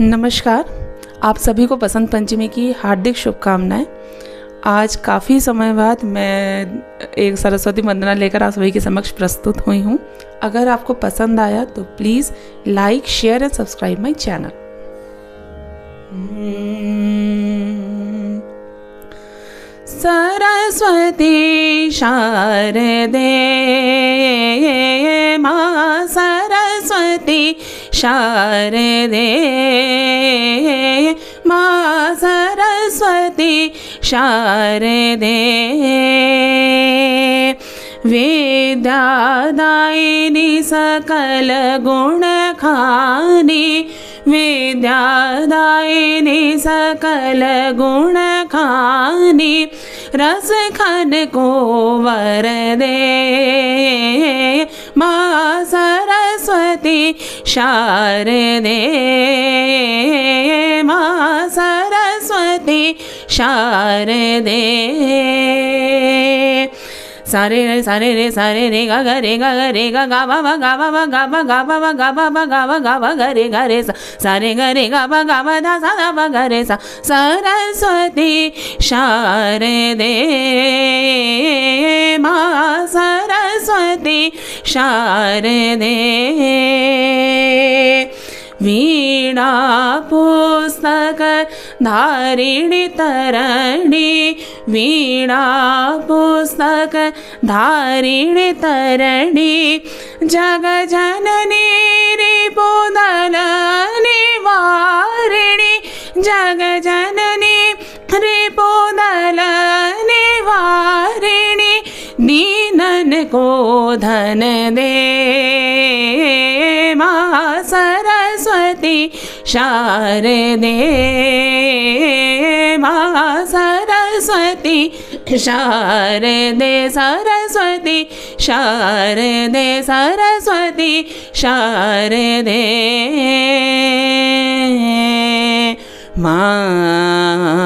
नमस्कार। आप सभी को बसंत पंचमी की हार्दिक शुभकामनाएं। आज काफ़ी समय बाद मैं एक सरस्वती वंदना लेकर आप सभी के समक्ष प्रस्तुत हुई हूँ। अगर आपको पसंद आया तो please like, share and subscribe my channel. Saraswati Sharde माँ सरस्वती शारदे माँ सरस्वती शारदे विद्यादायिनी सकल गुण खानी विद्यादायिनी सकल गुण खानी रस खन को वर दे माँ सरस्वती शारदे माँ सरस्वती शारदे। सारे रे गा गा रे गा गा बा गा बा गा बा गा बा गा बा गा बा गा रे सा सारे गा रे गा बा दा सा दा बा गा रे सा सरस्वती शारदे माँ सरस्वती शारदे। वीणा पुस्तक धारिणी तरणी वीणा पुस्तक धारिणी तरणी जग जननी रिपुदल निवारिणी जग जननी रिपुदल निवारिणी दीनन को धन दे माँ सरस्वती शारदे माँ सरस्वती शारदे सरस्वती शारदे सरस्वती शारदे माँ।